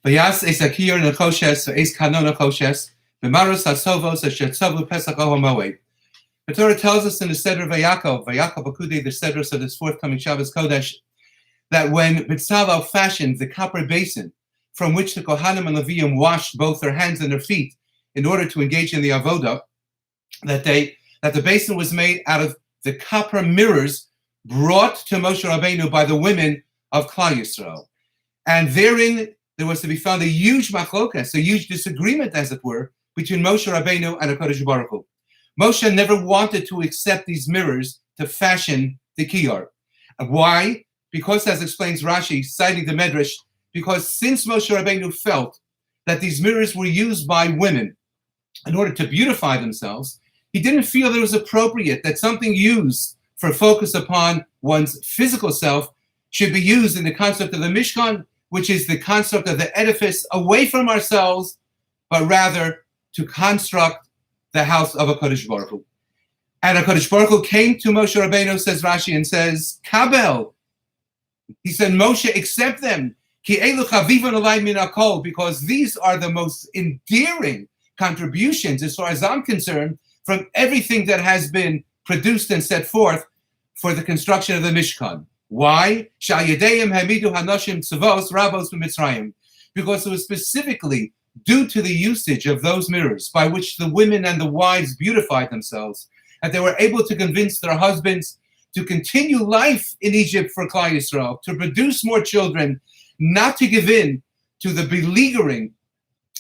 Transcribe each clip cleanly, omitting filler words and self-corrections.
Vayas es akir nekoshes, es kanon nekoshes, v'maros hasovos asher tzovu pesach oho moed. The Torah tells us in the Seder of Vayakhel Pekudei, the Seder of this forthcoming Shabbos Kodesh, that when B'tzalel fashioned the copper basin from which the Kohanim and Leviim washed both their hands and their feet in order to engage in the avodah, that the basin was made out of the copper mirrors brought to Moshe Rabbeinu by the women of Klal Yisrael. And therein there was to be found a huge machlokas, a huge disagreement, as it were, between Moshe Rabbeinu and HaKadosh Baruch Hu. Moshe never wanted to accept these mirrors to fashion the kiyar. Why? Because, as explains Rashi, citing the Medrash, because since Moshe Rabbeinu felt that these mirrors were used by women in order to beautify themselves, he didn't feel that it was appropriate that something used for focus upon one's physical self should be used in the concept of the Mishkan, which is the concept of the edifice away from ourselves, but rather to construct the house of HaKadosh Baruch Hu. And HaKadosh Baruch Hu came to Moshe Rabbeinu, says Rashi, and says, Kabel. He said, Moshe, accept them. Ki elu chavivan alai min hakol, because these are the most endearing contributions, as far as I'm concerned, from everything that has been produced and set forth for the construction of the Mishkan. Why? Sha'yadeim hamidu hanoshim tzavos rabos b'Mitzrayim. Because it was specifically due to the usage of those mirrors by which the women and the wives beautified themselves, and they were able to convince their husbands to continue life in Egypt for Klal Yisrael, to produce more children, not to give in to the beleaguering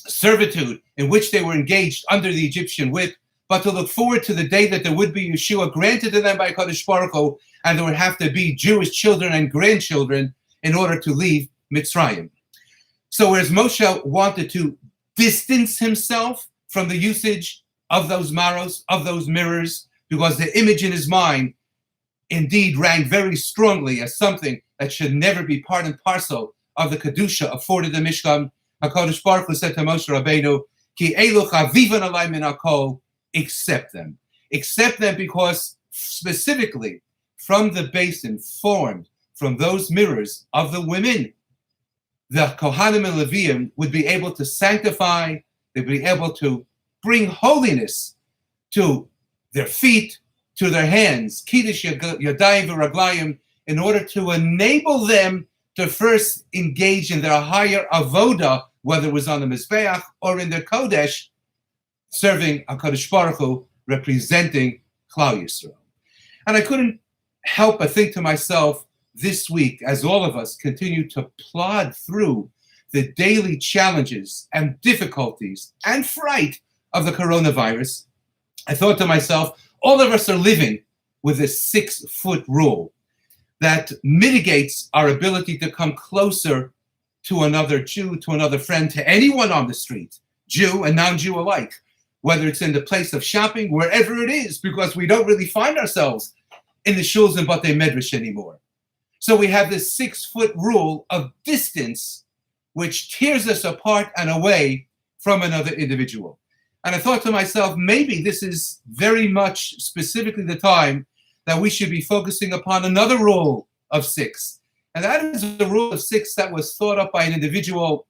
servitude in which they were engaged under the Egyptian whip, but to look forward to the day that there would be Yeshua granted to them by Kadosh Baruch Hu, and there would have to be Jewish children and grandchildren in order to leave Mitzrayim. So whereas Moshe wanted to distance himself from the usage of those maros, of those mirrors, because the image in his mind indeed rang very strongly as something that should never be part and parcel of the Kedusha afforded the Mishkan, HaKadosh Baruch Hu said to Moshe Rabbeinu, Ki elu chavivan alai min hakol, accept them. Accept them because specifically from the basin formed from those mirrors of the women, the Kohanim and Leviim would be able to sanctify, they'd be able to bring holiness to their feet, to their hands, Kiddush Yadayim v'Raglayim, in order to enable them to first engage in their higher avoda, whether it was on the Mizbeach or in their Kodesh, serving HaKadosh Baruch Hu, representing Klal Yisrael. And I couldn't help but think to myself this week, as all of us continue to plod through the daily challenges and difficulties and fright of the coronavirus, I thought to myself, all of us are living with this 6-foot rule that mitigates our ability to come closer to another Jew, to another friend, to anyone on the street, Jew and non-Jew alike, whether it's in the place of shopping, wherever it is, because we don't really find ourselves in the shuls and batei medrash anymore. So we have this 6-foot rule of distance, which tears us apart and away from another individual. And I thought to myself, maybe this is very much specifically the time that we should be focusing upon another rule of 6. And that is the rule of 6 that was thought up by an individual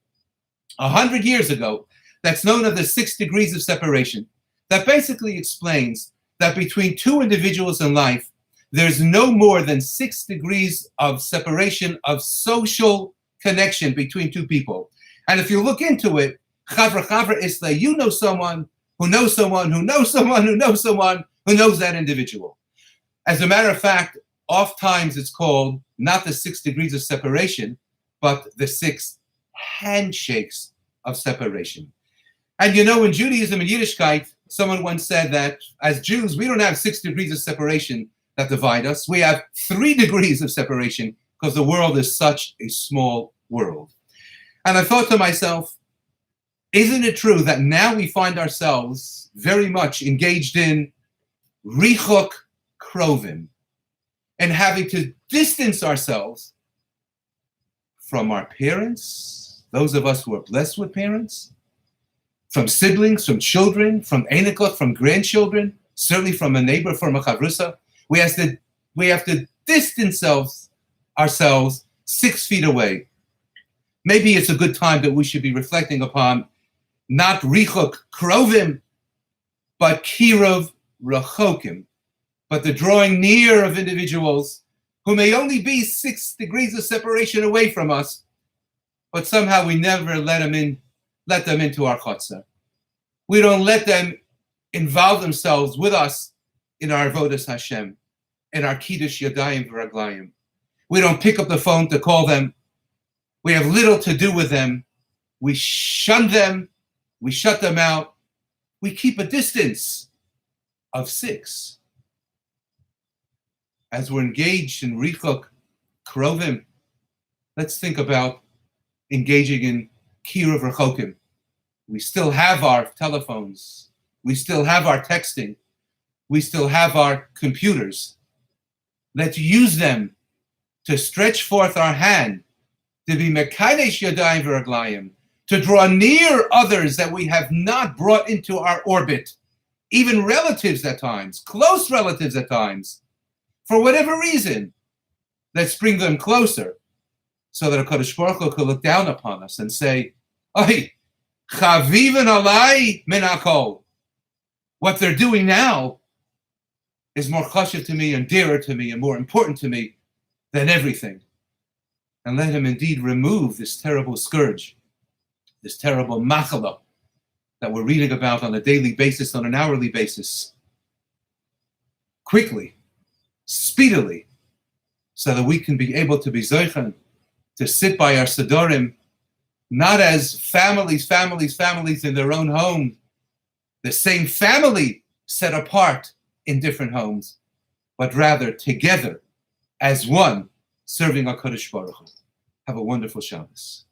100 years ago, that's known as the 6 degrees of separation, that basically explains that between two individuals in life, there's no more than 6 degrees of separation of social connection between two people. And if you look into it, chavra is that you know someone who knows someone who knows someone who knows someone who knows that individual. As a matter of fact, oftentimes it's called not the 6 degrees of separation, but the 6 handshakes of separation. And you know, in Judaism and Yiddishkeit, someone once said that as Jews, we don't have 6 degrees of separation that divide us. We have 3 degrees of separation because the world is such a small world. And I thought to myself, isn't it true that now we find ourselves very much engaged in richok krovim and having to distance ourselves from our parents, those of us who are blessed with parents, from siblings, from children, from enikot, from grandchildren, certainly from a neighbor, from a chavrusa. We have to distance ourselves 6 feet away. Maybe it's a good time that we should be reflecting upon not richuk krovim, but kirov rachokim, but the drawing near of individuals who may only be 6 degrees of separation away from us, but somehow we never let them into our chutzah. We don't let them involve themselves with us in our avodas Hashem, in our kiddush yadayim v'raglayim. We don't pick up the phone to call them. We have little to do with them. We shun them. We shut them out. We keep a distance of 6. As we're engaged in richuk krovim, let's think about engaging in kiruv rachokim. We still have our telephones. We still have our texting. We still have our computers. Let's use them to stretch forth our hand, to be mekadesh yadayim v'raglayim, to draw near others that we have not brought into our orbit, even relatives at times, close relatives at times. For whatever reason, let's bring them closer so that HaKadosh Baruch Hu could look down upon us and say, "Oy, chaviven alai min hakol." What they're doing now is more chashuv to me and dearer to me and more important to me than everything. And let him indeed remove this terrible scourge, this terrible machala that we're reading about on a daily basis, on an hourly basis, quickly, speedily, so that we can be able to be zoichen, to sit by our sedorim, not as families in their own home, the same family set apart in different homes, but rather together as one, serving HaKadosh Baruch Hu. Have a wonderful Shabbos.